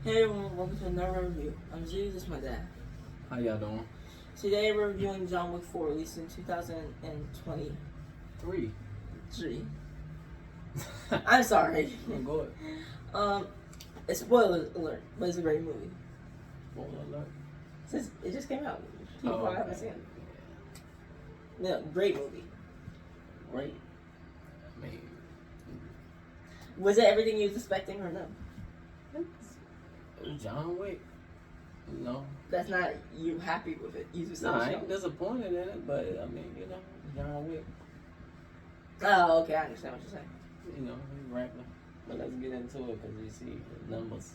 Hey everyone, welcome to another review. I'm Z, this is my dad. How y'all doing? Today we're reviewing John Wick 4, released in 2023. Three. I'm sorry. Go ahead. It's spoiler alert, but it's a great movie. Spoiler alert. Since it just came out. People Oh, okay. haven't seen it. Yeah, great movie. Great. I mean, Was it everything you was expecting or no? it was John Wick. No. That's not you happy with it. You just No, I said ain't disappointed in it, but I mean, John Wick. Oh, okay, I understand what you're saying. He's regular. But let's get into it because you see the numbers.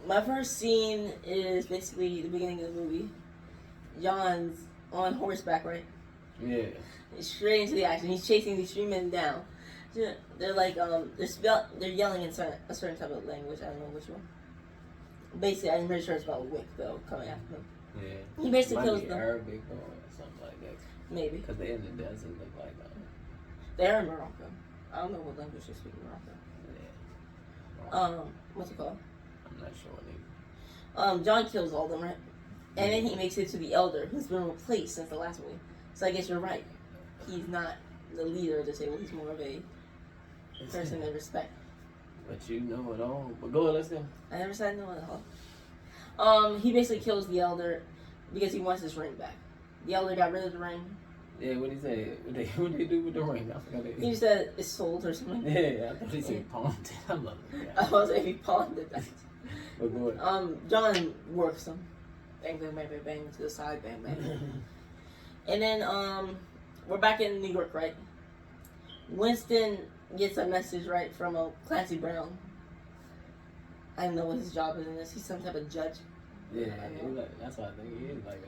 My first scene is basically the beginning of the movie. John's on horseback, right? Yeah. He's straight into the action. He's chasing these three men down. They're like, they're yelling in a certain type of language. I don't know which one. Basically, I'm pretty sure it's about Wick, though, coming after him. Yeah. He basically Might kills be them. Arabic or something like that. Maybe. Because they're in the desert, look like They're in Morocco. I don't know what language they speak in Morocco. Yeah. What's it called? I'm not sure either. John kills all of them, right? And then he makes it to the Elder, who's been replaced since the last movie. So I guess you're right. He's not the leader of the table. He's more of a person they respect. But you know it all. But go ahead, let's go. I never said no at all. He basically kills the Elder because he wants his ring back. The Elder got rid of the ring. Yeah, what he say? What they do with the ring? I forgot it. He said it's sold or something. Yeah, I thought he said pawned it. I love it. I was like, he pawned it. But go ahead. John works him. Bang, bang, bang, bang, bang, to the side, bang, bang. And then, we're back in New York, right? Winston gets a message, right, from Clancy Brown. I don't know what his job is in this. He's some type of judge. Yeah, that's what I think he is like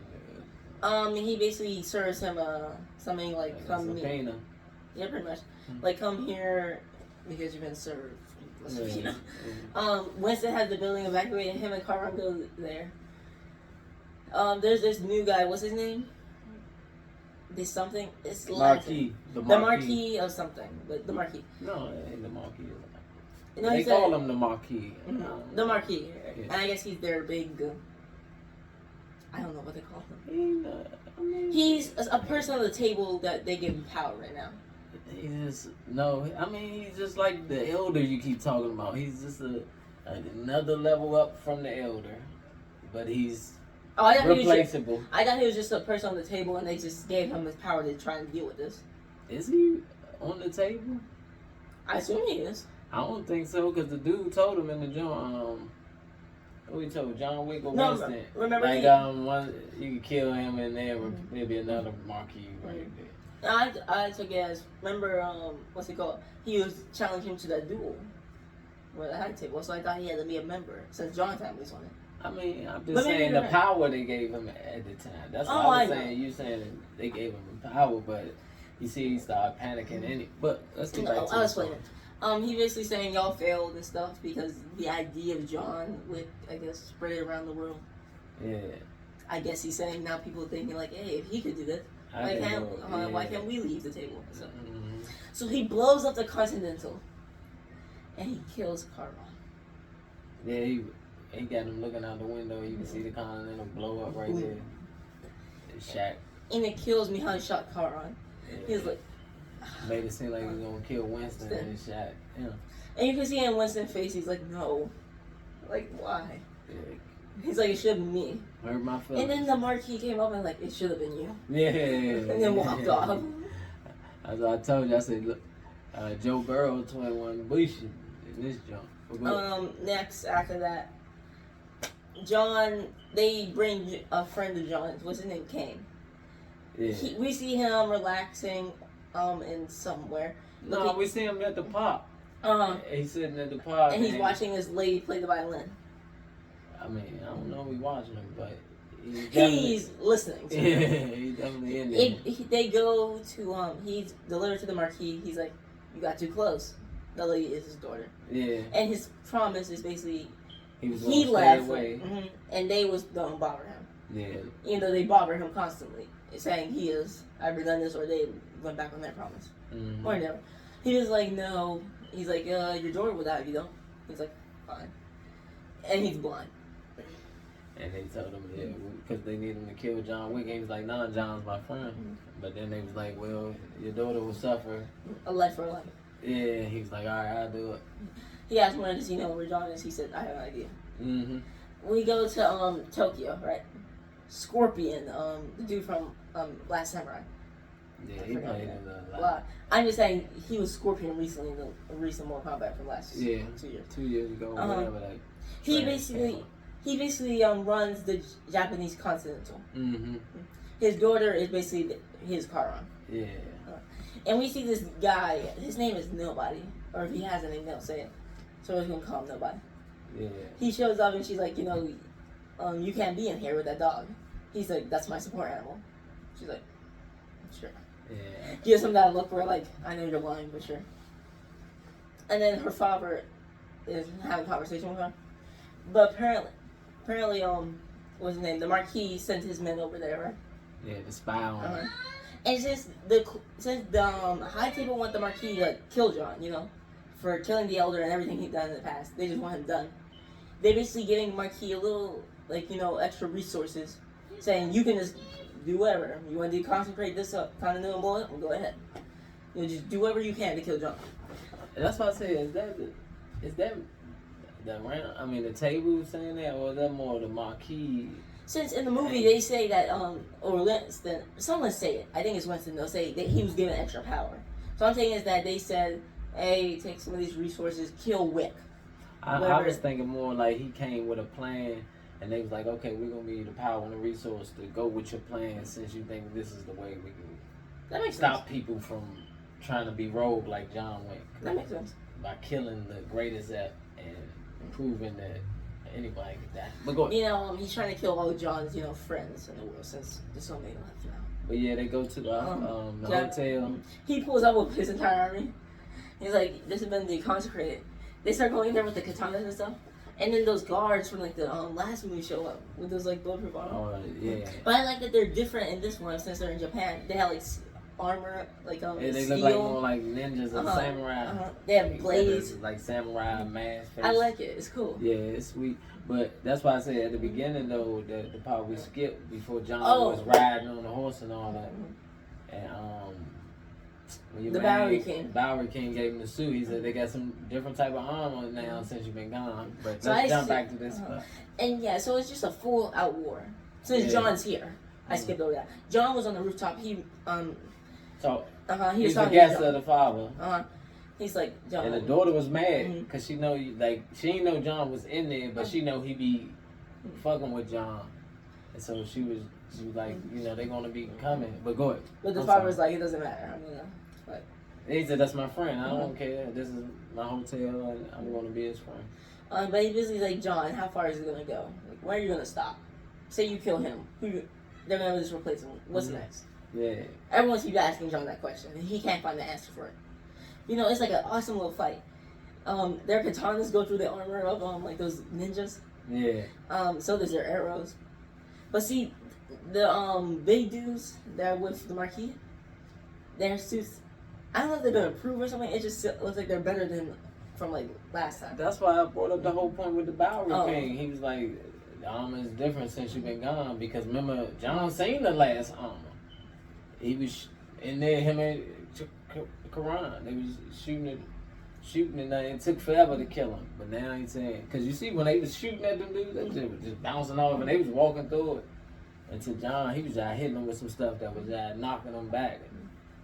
a He basically serves him something like come meet. Yeah, pretty much. Like come here because you've been served. Winston has the building evacuated. Him and Carron go there. There's this new guy. What's his name? This something. It's Marquis. The Marquis of something. But the Marquis. No, it ain't the Marquis. No, they call him the Marquis. The Marquis. Yeah. And I guess he's their big. I don't know what they call him. He's a person on the table that they give him power right now. He's just like the elder you keep talking about. He's just another level up from the elder, but he's replaceable. I thought he was just a person on the table, and they just gave him his power to try and deal with this. Is he on the table? I assume he is. I don't think so, because the dude told him in the joint. What he told John Wick or Winston? Remember like you can kill him, and then maybe another Marquis right there. I took it as, remember, what's it called? He was challenging him to that duel where the high table, so I thought he had to be a member since John family's on it. I mean, I'm just saying the power they gave him at the time. That's what I was saying. You saying that they gave him power, but you see he started panicking in it. But let's get back to I'll explain it. He basically saying y'all failed and stuff because the idea of John Wick, I guess, spread it around the world. Yeah. I guess he's saying now people are thinking like, hey, if he could do this, why can't we leave the table? So he blows up the Continental, and he kills Carron. Yeah, he got him looking out the window. You can see the Continental blow up right there. It's Shaq. And it kills me how he shot Carron. Yeah. He was like, made it seem like he was gonna kill Winston and shot. Yeah. And you can see in Winston's face, he's like, no. Like, why? Yeah. He's like, it should have been me. Hurt my feelings. And then the Marquis came up and like, it should have been you. Yeah. And then walked off. As I told you, I said, look, Joe Burrow 21 Bushy in this jump. Next, after that, John, they bring a friend of John's. What's his name? Kane. Yeah. We see him relaxing in somewhere. No, we see him at the pop. He's sitting at the pop. And he's watching this lady play the violin. I mean, I don't know if he's watching him, but he's listening to him. Yeah, he's definitely in there. They go to, he's delivered to the Marquis. He's like, you got too close. The lady is his daughter. Yeah. And his promise is basically, he left, away. And they was don't bother him. Yeah. Even though they bother him constantly, saying he is either done this or they went back on their promise. Or never. He was like, no. He's like, your daughter will die if you don't. He's like, fine. And he's blind. And they told him, yeah, because they needed him to kill John Wick. And he was like, nah, John's my friend. But then they was like, well, your daughter will suffer. A life for a life. Yeah, he was like, all right, I'll do it. He asked one, does he know where John is? He said, I have an idea. Mm-hmm. We go to Tokyo, right? Scorpion, the dude from Last Samurai. Yeah, he played in the Well, I'm just saying he was Scorpion recently in the recent Mortal Kombat from last 2 years. 2 years ago, whatever. Like, he basically runs the Japanese Continental. Mm-hmm. His daughter is basically his Karan. Yeah. And we see this guy. His name is Nobody, or if he has a name, they'll say it. So we're gonna call him Nobody. Yeah. He shows up and she's like, you can't be in here with that dog. He's like, that's my support animal. She's like, sure. Yeah. Gives him that look where like, I know you're lying, but sure. And then her father is having a conversation with her. But apparently, what's his name? The Marquis sent his men over there, right? Yeah, the spy on her. And since the High Table want the Marquis to kill John, for killing the Elder and everything he'd done in the past, they just want him done. They're basically giving the Marquis a little, extra resources, saying you can just do whatever. You want to deconsecrate this Continental bullet? Well, go ahead. Just do whatever you can to kill John. And that's why I say, is that the table saying that, or is that more the Marquis? Since in the movie they say that, or Winston, someone say it, I think it's Winston, they'll say that he was given extra power. So I'm saying is that they said, hey, take some of these resources, kill Wick. I was thinking more like he came with a plan, and they was like, okay, we're going to give you the power and the resource to go with your plan since you think this is the way we can stop people from trying to be rogue like John Wick. That makes sense. By killing the greatest and proving that anybody could die. But go ahead. He's trying to kill all of John's, friends in the world since there's so many left now. But yeah, they go to the hotel. He pulls up with his entire army. He's like, this has been deconsecrated. They start going in there with the katanas and stuff. And then those guards from the last movie show up with those bulletproof armor. Oh yeah. But I like that they're different in this one since they're in Japan. They have armor, yeah, they steel. look like more like ninjas or samurai. They have blades, like samurai mask. I like it. It's cool. Yeah, it's sweet. But that's why I said at the beginning though, the part we skipped before John was riding on the horse and all that, and when the Bowery King gave him the suit. He said they got some different type of armor now since you've been gone. But so let's jump back to this part. And yeah, so it's just a full out war since John's here. I skipped over that. John was on the rooftop. He he's the guest of the father. He's like John. And the daughter was mad because she know she didn't know John was in there, but she know he be fucking with John, and so she was like, they're gonna be coming. But go ahead. But the father was like, it doesn't matter. He said, that's my friend. I don't care. This is my hotel, and I'm gonna be his friend. But he basically like, John, how far is it gonna go? Like, where are you gonna stop? Say you kill him, they're gonna just replace him. What's next? Yeah. Everyone keeps asking John that question, and he can't find the answer for it. It's like an awesome little fight. Their katanas go through the armor of those ninjas. Yeah. So does their arrows. But see, the big dudes that are with the Marquis, their suits, I don't know if they've been improved or something. It just looks like they're better than from last time. That's why I brought up the whole point with the Bowery King. He was like, the armor is different since you've been gone, because remember John seen the last armor. He was in there, him and Karan. They was shooting it. It took forever to kill him. But now he's saying, because you see when they was shooting at them dudes, they was just bouncing off and they was walking through it. And to John, he was hitting them with some stuff that was knocking them back.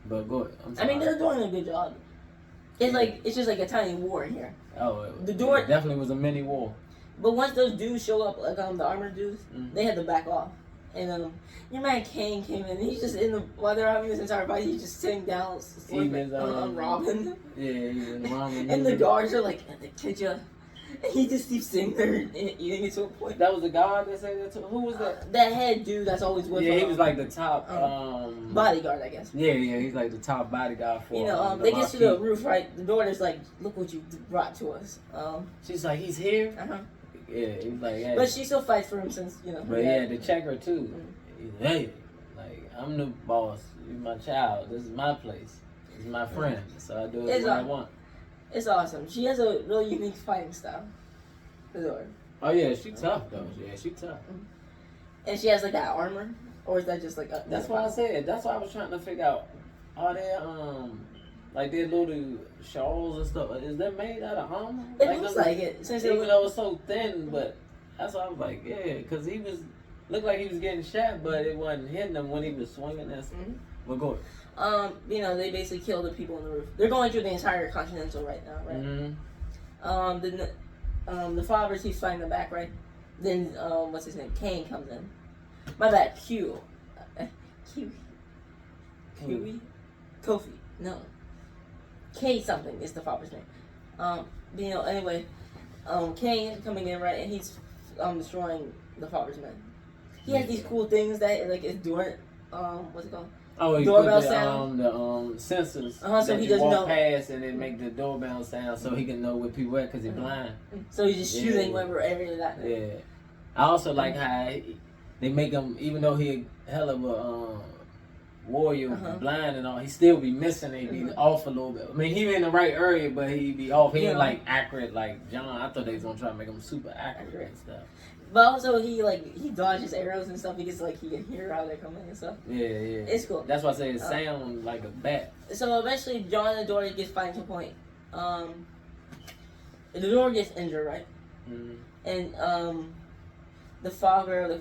But go ahead. They're doing a good job. It's just like a tiny war in here. Oh, the door it definitely was a mini war. But once those dudes show up, the armored dudes, they had to back off. And your man Kane came in. He's just while they're having this entire fight, he's just sitting down, on Robin. Yeah, he's in Robin. And the guards are like, "Kid ya?" And he just keeps sitting there and eating it to a point. That was the guard that said that to. Who was that? That head dude that's always with him. Yeah, he was like the top bodyguard, I guess. Yeah, he's like the top bodyguard for. They get to the roof, right? The daughter's like, "Look what you brought to us." She's like, "He's here." Yeah, he's like, "Hey." But she still fights for him since But he had to check her too. He's like, "Hey, I'm the boss. You're my child. This is my place. This is my friend. So I do what I want." It's awesome. She has a really unique fighting style. The daughter. Oh yeah, she tough though. Yeah, she tough. And she has like that armor, or is that just like a, That's what I said. That's why I was trying to figure out. Are there like their little shawls and stuff? Is that made out of armor? It looks like it. Since Even though it's so thin, but that's why I was like, yeah, because he was looked like he was getting shot, but it wasn't hitting him when he was swinging. That's we're going. You know, they basically killed the people on the roof. They're going through the entire Continental right now, right? Then the fathers, he's fighting them back, right? Then what's his name? Kane comes in. My bad. Kofi. No. K something is the father's name. You know, anyway, Kane coming in, right, and he's destroying the father's men. He has these cool things that like is doing what's it called? Oh, he doorbell put the, sound. The sensors So that he you doesn't walk know. past and it make the doorbell sound so he can know where people at because he's blind. So he's just shooting wherever area that. Yeah. I also like how they make him, even though he a hell of a warrior, blind and all, he still be missing. He be off a little bit. I mean, he in the right area, but he be off. He ain't like accurate like John. I thought they was gonna try to make him super accurate and stuff. But also he dodges arrows and stuff because he can hear how they're coming and stuff. Yeah. It's cool. That's why I say it sound like a bat. So eventually John and Dory gets fighting to a point. The door gets injured, right? And the father, the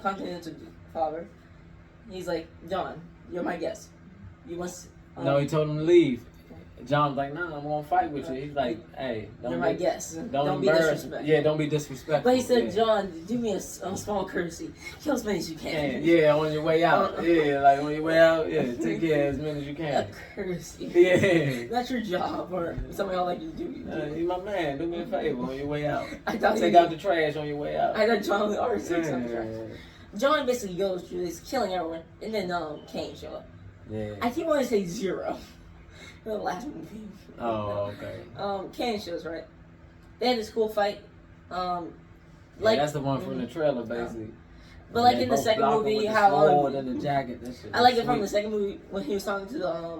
Continental father, he's like, John, you're my guest. You must. No, he told him to leave. John's like, nah, I'm gonna fight with you. He's like, hey, you're my guest. Don't be embarrass- disrespectful. Yeah, don't be disrespectful. But he said, John, do me a small courtesy. Kill as many as you can. Yeah, on your way out. Yeah, like on your way out. Yeah, take care of as many as you can. A courtesy. Yeah. That's your job, or something like you do. You my man. Do me a favor on your way out. I thought take out the trash on your way out. I thought John would already take some trash. John basically goes through this, killing everyone, and then Kane show up. Yeah. I keep wanting to say Zero. The last movie. Oh, okay. Kane shows, right? They had this cool fight. Like that's the one from the trailer, basically. But like in the second movie, how and the jacket, that shit I like it from the second movie when he was talking to the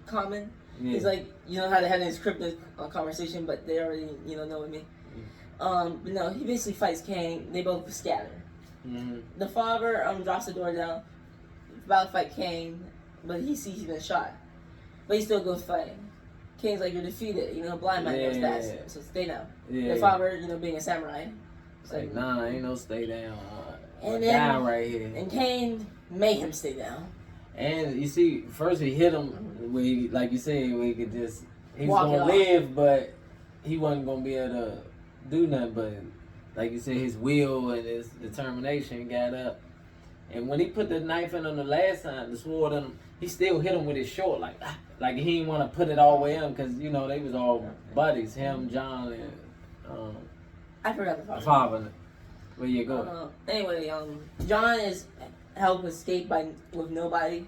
Common. Yeah. He's like, you know how they had this cryptic conversation, but they already know with me. But no, he basically fights Kane. They both scatter. The father drops the door down, about to fight Kane, but he sees he's been shot. But he still goes fighting. Kane's like, you're defeated. Blind man knows that. So stay down. The father, being a samurai. It's like, nah, ain't no stay down. And then, down right here. And Kane made him stay down. And you see, first he hit him, where he, like you said, where he could just, he was going to live, but he wasn't going to be able to do nothing. But like you said, his will and his determination got up. And when he put the knife in him the last time, the sword in him, he still hit him with his short, like he didn't want to put it all the way in, because they was all buddies, him, John, and I forgot the father. Where you go? Anyway, John is helped escape with nobody.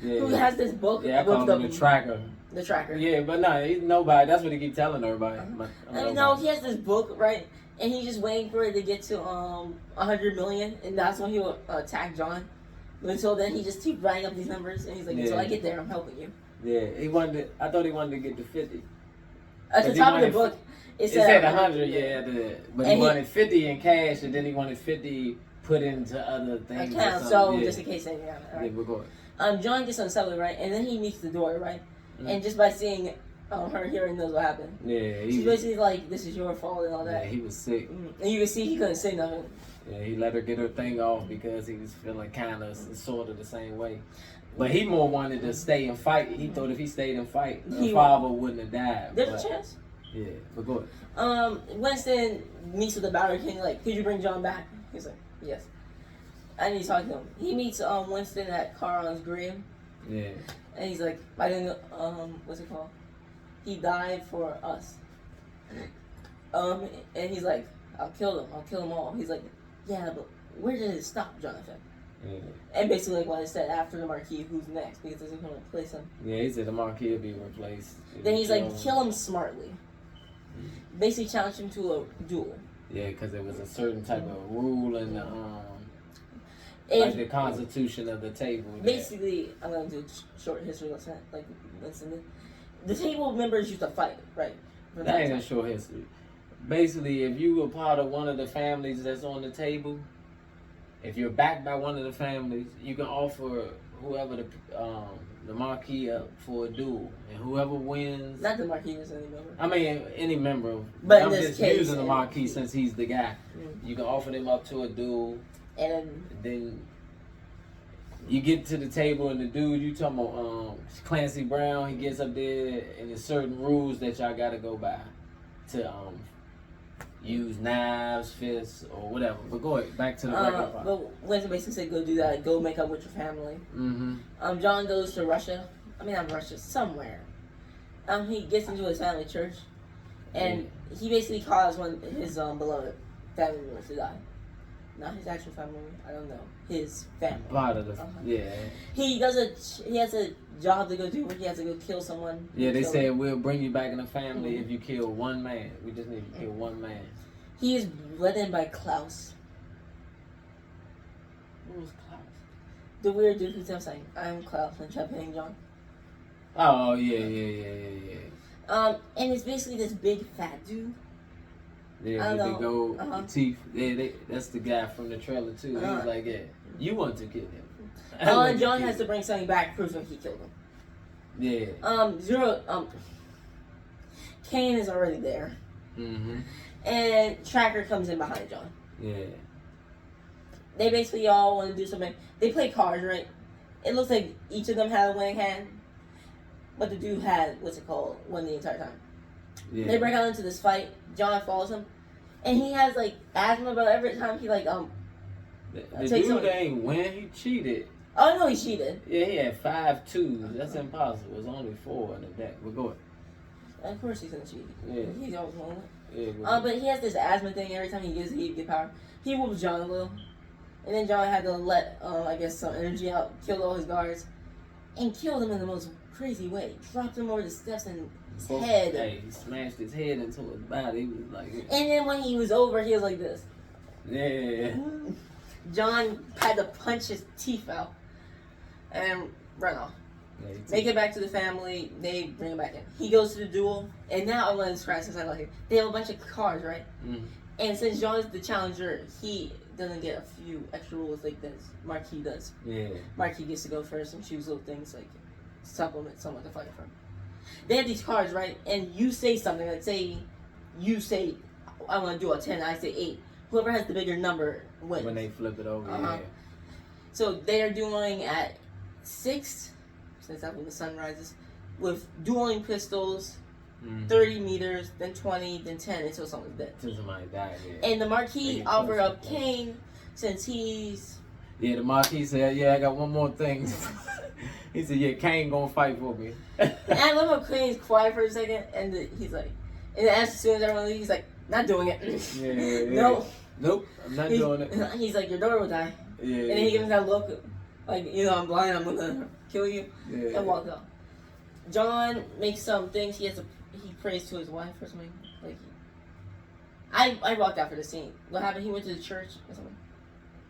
Yeah. Who has this book? Yeah, I call him the tracker. The tracker. Yeah, but no, he's nobody. That's what he keep telling everybody. No, he has this book, right? And he's just waiting for it to get to 100 million, and that's when he will attack John. But until then, he just keeps writing up these numbers, and he's like, until I get there, I'm helping you. Yeah, I thought he wanted to get to 50. At the top of the book, it said 100, but he wanted 50 in cash, and then he wanted 50 put into other things. Account, so just in case anything happens. Right? Yeah, we're going. John gets unsettled, right? And then he meets the door, right? And just by seeing her, hearing knows what happened. Yeah. She's basically like, this is your fault and all that. Yeah, he was sick. And you can see he couldn't say nothing. Yeah, he let her get her thing off because he was feeling kind of sort of the same way. But he more wanted to stay and fight. He thought if he stayed and fight, her father wouldn't have died. There's a chance. Yeah, but go ahead. Winston meets with the Bowery King, like, could you bring John back? He's like, yes. I need to talk to him. He meets Winston at Carl's grave. Yeah. And he's like, I didn't what's it called? He died for us. And he's like, I'll kill them all. He's like, yeah, but where did it stop, Jonathan? Yeah. And basically, like what I said, after the Marquis, who's next? Because they're going to replace him. Yeah, he said the Marquis will be replaced. Then he's like, kill him smartly. Basically, challenge him to a duel. Yeah, because there was a certain type of rule in the like the constitution of the table. Basically, I'm going to do a short history lesson. The table members used to fight, right? That ain't a short history. basically, if you were part of one of the families that's on the table, if you're backed by one of the families, you can offer whoever the marquee up for a duel, and whoever wins. Not the marquee is any member. I mean, any member. But I'm in this just case, using the marquee since he's the guy. Mm. You can offer them up to a duel, And then you get to the table, and the dude you talking about, Clancy Brown, he gets up there, and there's certain rules that y'all gotta go by to use knives, fists, or whatever. But go ahead, back to the regular part. but Winston basically said, "Go do that. Go make up with your family." Mm-hmm. John goes to Russia. I mean, not Russia, somewhere. He gets into his family church, and he basically caused one his beloved family members to die. Not his actual family. I don't know. His family. Part of the yeah. He has a job to go do where he has to go kill someone. Yeah, they said we'll bring you back in the family if you kill one man. We just need to kill one man. He is led in by Klaus. Who was Klaus? The weird dude who kept saying, "I'm Klaus," and kept hitting John. Oh yeah. And it's basically this big fat dude. Yeah, with the gold teeth. Yeah, that's the guy from the trailer too. He was like, "Yeah, you want to kill him." And John has to bring something back, proving he killed him. Yeah. Kane is already there. Mm-hmm. And Tracker comes in behind John. Yeah. They basically all want to do something. They play cards, right? It looks like each of them had a winning hand, but the dude had won the entire time. Yeah. They break out into this fight. John follows him, and he has asthma, but every time he The dude ain't win. He cheated. Oh no, he cheated. Yeah, he had 5 twos. That's impossible. It was only 4 in the deck. But go ahead. Of course he's gonna cheat. Yeah. He's always won. Yeah. But he has this asthma thing. Every time he get power, he whoops John a little, and then John had to let some energy out, killed all his guards, and killed him in the most crazy way. Dropped him over the steps and his head. Hey, he smashed his head into his body. He was like. And then when he was over, he was like this. Yeah. John had to punch his teeth out and run off. Yeah, Make it back to the family. They bring him back in. He goes to the duel, and now I'm going to describe since I like it. They have a bunch of cards, right? Mm. And since John is the challenger, he doesn't get a few extra rules like this. Marquis does. Yeah. Marquis gets to go first and choose little things like supplement someone to fight from. They have these cards, right? And you say something. Like say, you say, I want to do a 10. I say 8. Whoever has the bigger number wins. When they flip it over, yeah. So they are dueling at 6, since that's when the sun rises, with dueling pistols, 30 meters, then 20, then 10 until someone's dead. Until somebody died, yeah. And the Marquis offered up Kane since he's... Yeah, the Marquis said, yeah, I got one more thing. He said, yeah, Kane gonna fight for me. And I love how Kane's quiet for a second, and he's like... And as soon as everyone leaves, he's like, not doing it. Yeah. Nope, I'm not doing it. He's like, your daughter will die. Yeah. And then he gives him that look, like, I'm blind, I'm gonna kill you. Yeah. And walks off. John makes some things. He prays to his wife or something. I walked out for the scene. What happened? He went to the church or something.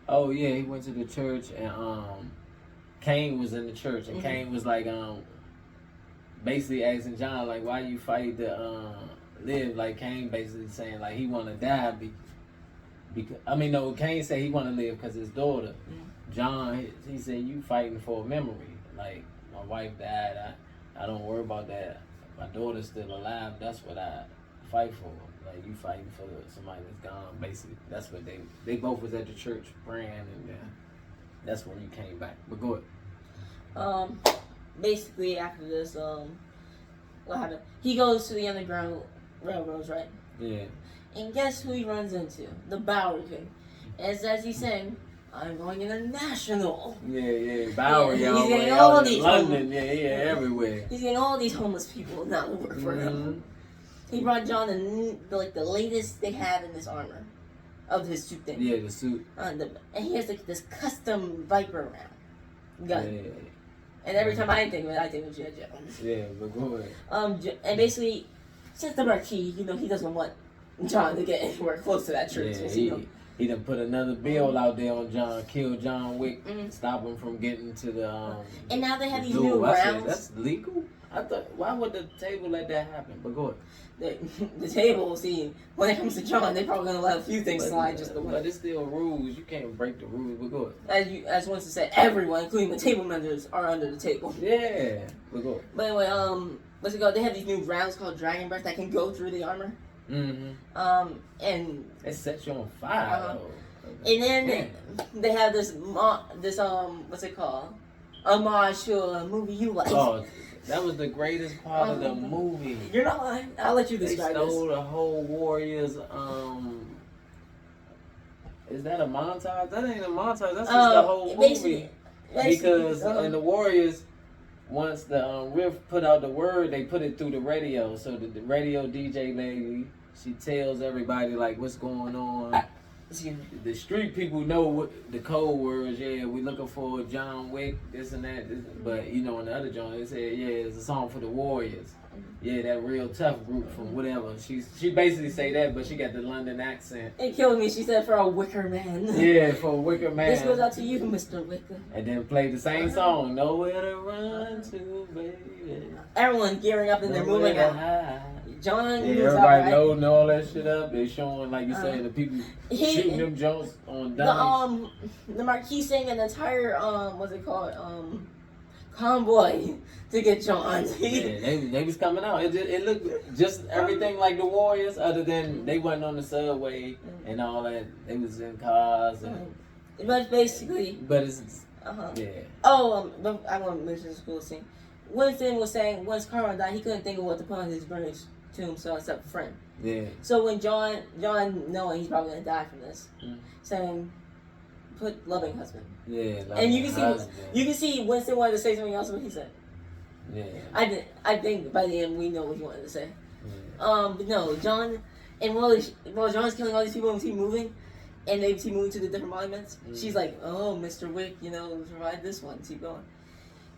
Oh yeah, he went to the church and Kane was in the church and Kane was like basically asking John like, why you fight to live? Like Kane basically saying like he want to die because Kane said he want to live because his daughter. John, he said you fighting for a memory. Like my wife died, I don't worry about that. My daughter's still alive. That's what I fight for. Like you fighting for somebody that's gone. Basically, that's what they both was at the church praying, and that's when you came back. But go ahead. Basically after this, what happened? He goes to the Underground Railroads, right? Yeah. And guess who he runs into? The Bowery King. As he's saying, I'm going international. Yeah. Bowery, yeah, y'all. He's getting all these London, everywhere. He's getting all these homeless people now to work for him. He brought John the latest they have in this armor of his suit thing. Yeah, the suit. And he has this custom Viper round gun. Yeah. And every time I think of it, I think of G.I. Joe. Yeah, but go ahead. And basically, since the Marquis, he doesn't want John to get anywhere close to that church. Yeah, he done put another bill out there on John, kill John Wick, stop him from getting to the and now they have these duel. new rounds. That's legal? I thought, why would the table let that happen? But go ahead. The table, see, when it comes to John, they probably gonna let a few things slide just the way. But it's still rules. You can't break the rules. But go ahead. As Winston said, everyone, including the table members, are under the table. Yeah. But go ahead. But anyway, what's it called? They have these new rounds called Dragon Breath that can go through the armor. Mm-hmm. And it sets you on fire. And then they have this what's it called? Homage to a movie you like. Oh, that was the greatest part of the movie. You're not lying. I'll let you describe this. They stole the whole Warriors. Is that a montage? That ain't a montage. That's just the whole movie. Because in the Warriors, once the Riff put out the word, they put it through the radio. So the radio DJ lady, she tells everybody like what's going on. The street people know what the code words. Yeah, we looking for John Wick, this and that. But you know, in the other joint, they said, yeah, it's a song for the Warriors. Yeah, that real tough group from whatever. She basically say that, but she got the London accent. It killed me. She said for a wicker man. Yeah, for a wicker man. This goes out to you, Mr. Wicker. And then played the same song, Nowhere to Run to, baby. Everyone gearing up and they're moving out. John, everybody loading all that shit up. They showing, like you saying, the people shooting them jumps on dimes. The Marquis saying an entire what's it called, convoy to get John. Yeah, they was coming out. It looked just everything like the Warriors, other than they wasn't on the subway and all that. They was in cars and. But basically. But it's. Yeah. Oh, but I want to mention this cool scene. Winston was saying once Carl died, he couldn't think of what to put on his burning tomb, so except friend. Yeah. So when John knowing he's probably gonna die from this, saying, "Put loving husband." Yeah. And you can see Winston wanted to say something else, but he said, "Yeah." I think by the end we know what he wanted to say. Yeah. But no, John, and while John's killing all these people and keep moving, and they keep moving to the different monuments, she's like, "Oh, Mr. Wick, provide this one, keep going."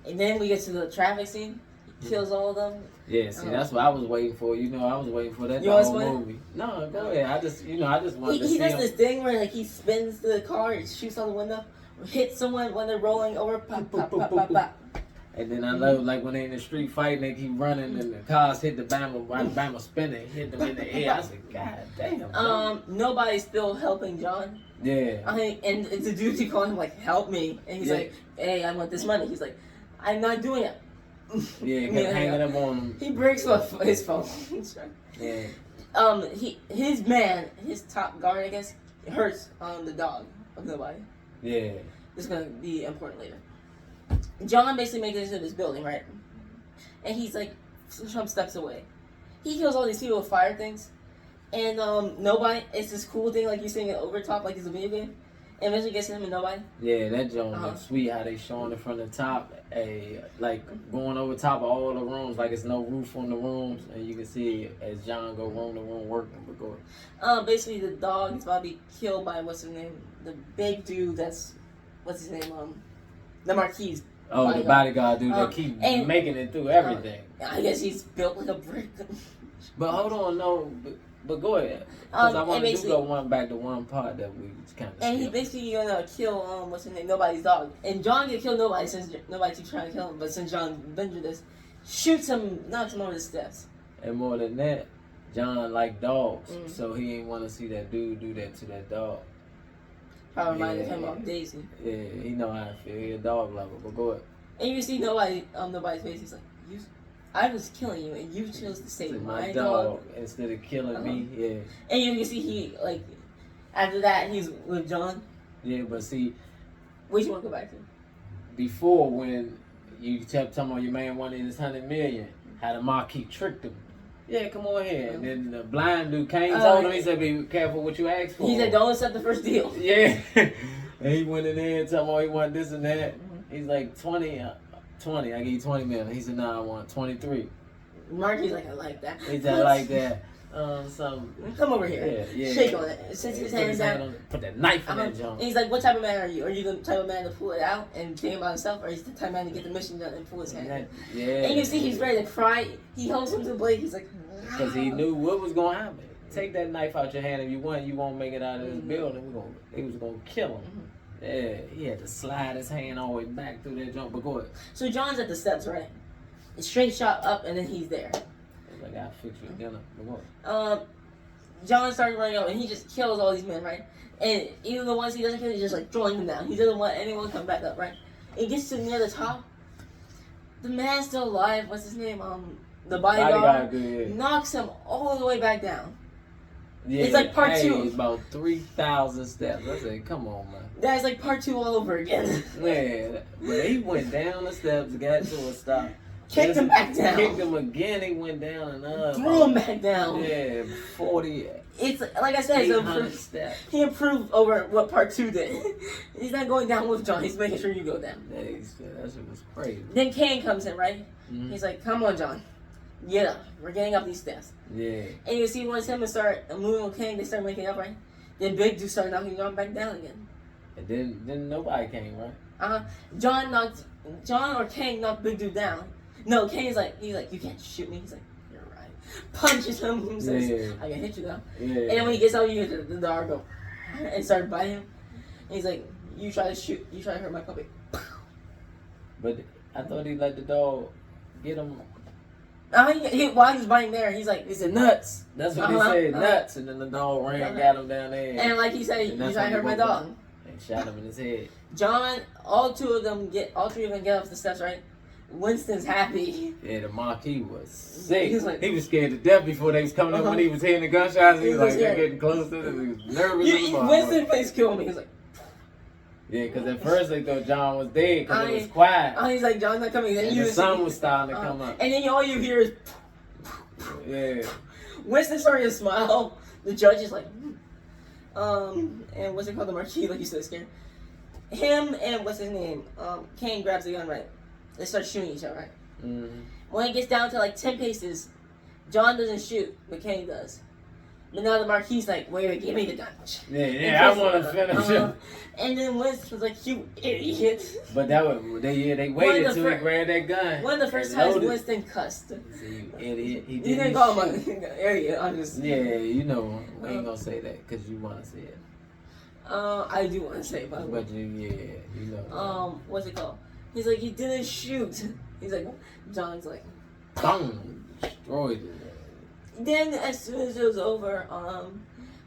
And then we get to the traffic scene. He kills all of them. Yeah, see, that's what I was waiting for. I was waiting for that the whole movie. No, go ahead. I just wanted to see he does him. this thing where he spins the car, he shoots out the window, hits someone when they're rolling over, pop, pop, pop, pop, pop. And then I love when they in the street fighting, they keep running and the cars hit the Bama, while the Bama spinning, hit them in the air. I said, God damn. Man. Nobody's still helping John. Yeah. And it's a dude who calling him like, "Help me," and he's like, "Hey, I want this money." He's like, "I'm not doing it." Yeah, he kept hanging up on him. He breaks his phone. Yeah. His top guard, I guess, hurts the dog of nobody. Yeah. It's gonna be important later. John basically makes it into this building, right? And he's like some steps away. He kills all these people with fire things. And nobody, it's this cool thing like you're seeing it over top like it's a video game. And eventually gets him and nobody. Yeah, that joint looks sweet how they showing it from the top, like going over top of all the rooms, like it's no roof on the rooms, and you can see as John go room to room working. But go. Basically the dog is about to be killed by what's his name, the big dude that's what's his name, the Marquis. Oh, the bodyguard dude that keep making it through everything. I guess he's built like a brick. But hold on, no. But go ahead, because I want to go back to one part that we kind of. And he basically gonna kill what's his name, nobody's dog. And John gonna kill nobody since nobody keeps trying to kill him. But since John ventured this, shoots him, knocks him over the steps. And more than that, John liked dogs, so he ain't want to see that dude do that to that dog. Probably reminded him of Daisy. Yeah, he know how to feel. He a dog lover. But go ahead. And you see nobody's face. He's like, I was killing you, and you chose to save my dog instead of killing me. Yeah. And you can see he after that he's with John. Yeah, but see, what you want to go back to? Before when you kept talking about your man wanted his $100 million, how the Marquis tricked him. Yeah, come on here. And then the blind dude came told him, he said, "Be careful what you ask for." He said, "Don't accept the first deal." Yeah. And he went in there and told him he wanted this and that. He's like 20. I give you 20 million. He said, "No, I want 23. Marky's like, "I like that." He said, "I like that." Come over here. Yeah. Shake on it. Sits his hands down. Put that knife in that junk. And he's like, "What type of man are you? Are you the type of man to pull it out and think about himself, or is the type of man to get the mission done and pull his hand?" Yeah. And you see he's ready to cry. He holds him to the blade. He's like, because he knew what was going to happen. Take that knife out your hand if you want. You won't make it out of this building. He was going to kill him. Yeah, he had to slide his hand all the way back through that jump. But go ahead. So John's at the steps, right? straight shot up, and then he's there. I gotta fix your dinner. John started running up, and he just kills all these men, right? And even the ones he doesn't kill, he's just like throwing them down. He doesn't want anyone to come back up, right? And he gets to near the top. The man's still alive. What's his name? The bodyguard knocks him all the way back down. Yeah, it's like part 2. It's about 3,000 steps. I said, come on, man. That's like part 2 all over again. Man, but he went down the steps, got to a stop. Kicked him back down. Kicked him again. He went down and up. Threw him back down. Yeah, 40. It's like I said, steps. He improved over what part 2 did. He's not going down with John. He's making sure you go down. Yeah, that shit was crazy. Then Kane comes in, right? Mm-hmm. He's like, "Come on, John, get up. We're getting up these steps." Yeah. And you see once him and start moving with Kane, they start making up, right? Then Big Dude started knocking John back down again. And then nobody came, right? John or Kane knocked Big Dude down. No, Kane's like, he's like, "You can't shoot me." He's like, "You're right." Punches him and says, "I can hit you though." Yeah. And then when he gets out, you hear the dog go and start biting him. And he's like, "You try to hurt my puppy." But I thought he let the dog get him. While he was biting there, he said, "Nuts." That's what he said, nuts. And then the dog ran and got him down there. And like he said, "You try to hurt my dog." And shot him in his head. John, all three of them get up the steps, right? Winston's happy. Yeah, the Marquis was sick. Like, he was scared to death before they was coming up. When he was hearing the gunshots, he was like, they're getting closer. He was nervous. Winston face killed me. He was like, yeah, because at first they thought John was dead because it was quiet. He's like, "John's not coming." And the sun was starting to come up. And then all you hear is, yeah. Winston started to smile. The judge is like, and what's it called? The Marquis, like you said, scared. Him and what's his name? Kane grabs the gun, right? They start shooting each other, right? Mm-hmm. When it gets down to like 10 paces, John doesn't shoot, but Kane does. But now the Marquis like, "Wait, give me the gun." Yeah, I want to finish him. And then Winston's like, "You idiot." But they waited till he grabbed that gun. One of the first times Winston cussed. You idiot. He didn't call him an idiot. I'm just... Yeah, you know, we ain't gonna say that because you want to say it. I do want to say it, by the way. But you know. What's it called? He's like, "He didn't shoot." He's like, John's like, boom, destroyed it. Then as soon as it was over,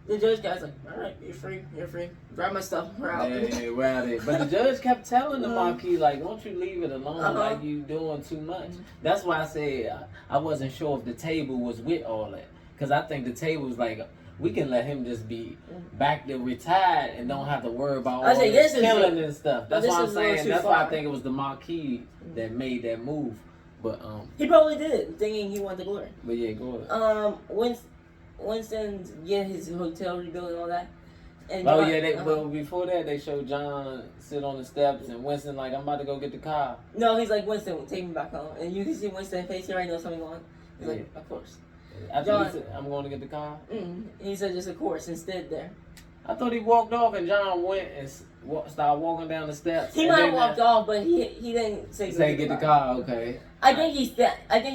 the judge guy's like, "All right, you're free. Grab my stuff, we're out." Yeah, we're out of here. But the judge kept telling the Marquis, like, "Don't you leave it alone, like you doing too much." That's why I said I wasn't sure if the table was with all that. Because I think the table was like, we can let him just be back to retired and don't have to worry about all this killing and stuff. That's what I'm saying. That's why I think it was the Marquis that made that move. But he probably did, thinking he wanted the glory. But yeah, go ahead. Winston get his hotel rebuilt and all that. And but before that they showed John sit on the steps and Winston like, "I'm about to go get the car." No, he's like, "Winston, take me back home." And you can see Winston's face. He already knows something going on. He's like, "Of course." John said, "I'm going to get the car." He said, "Just of course," instead there. I thought he walked off and John went and started walking down the steps. He might have walked off, but he didn't say get the car. Okay. I think he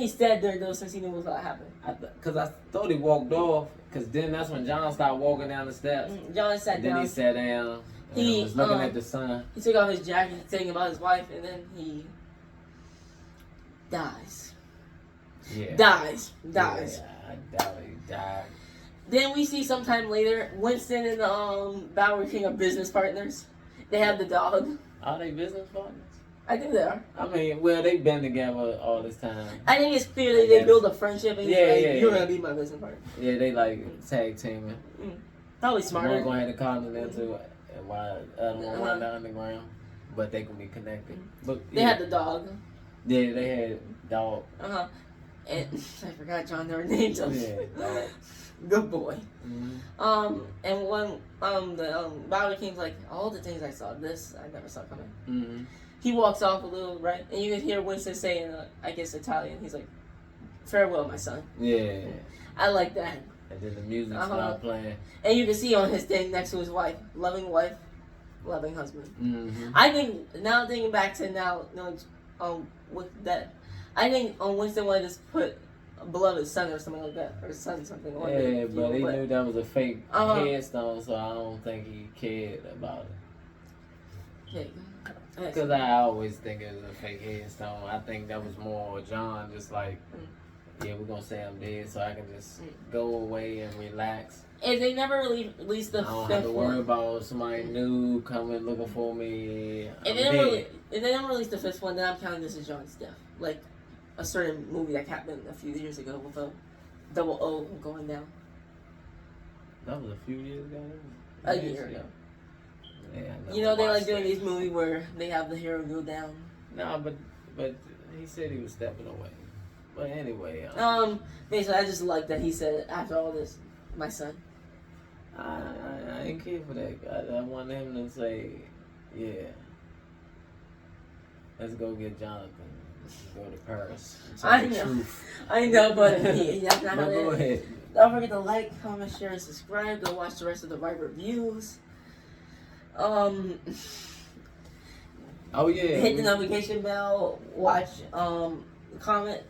stayed there though, since he knew what was gonna happen. Because I thought he walked off. Because then that's when John started walking down the steps. John sat down. Then he sat down. He was looking at the sun. He took off his jacket, thinking about his wife, and then he dies. Yeah. Dies. Yeah, I doubt he died. Then we see sometime later, Winston and Bowery King are business partners. They have the dog. Are they business partners? I think they are. I mean, well, they've been together all this time. I think it's clear that they build a friendship and you're going to be my business partner. Yeah, they like tag teaming. Probably smarter. One going to have the Continental while the other one run the underground. But they can be connected. But they had the dog. Yeah, they had dog. And I forgot John, their names. Yeah, dog. Good boy. Mm-hmm. And when the Bowery King's like, "All the things I saw, this I never saw coming." Mm-hmm. He walks off a little, right? And you can hear Winston saying, I guess Italian. He's like, "Farewell, my son." Yeah. I like that. And then the music started playing. And you can see on his thing next to his wife, loving husband. Mm-hmm. I think, now thinking back to with that, I think Winston wanted to put a beloved son or something like that, or son something. Yeah, but he knew that was a fake headstone, so I don't think he cared about it. Okay. Because I always think it was a fake headstone. I think that was more John just like, yeah, we're going to say I'm dead so I can just go away and relax. And they never really released the I don't fifth have to worry one. about somebody new coming looking for me. And they didn't release the fifth one, then I'm counting this as John's death. Like a certain movie that happened a few years ago with a double O going down. That was a few years ago? A year ago. Yeah, you know, they like doing these movies where they have the hero go down. No, but he said he was stepping away. But anyway. Basically, I just like that he said, after all this, my son. I ain't care for that. I want him to say, yeah, let's go get Jonathan. Let's go to Paris. I know. I know, but that's not how go ahead. Don't forget to like, comment, share, and subscribe. Go watch the rest of the Right Reviews. Oh yeah. Hit the notification bell. Watch. Comment.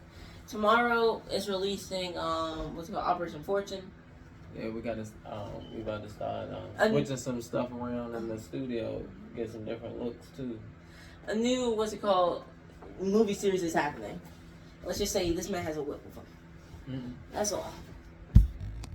Tomorrow is releasing what's it called, Operation Fortune. Yeah, we about to start switching some stuff around in the studio, get some different looks too. A new movie series is happening. Let's just say this man has a whip with him. That's all.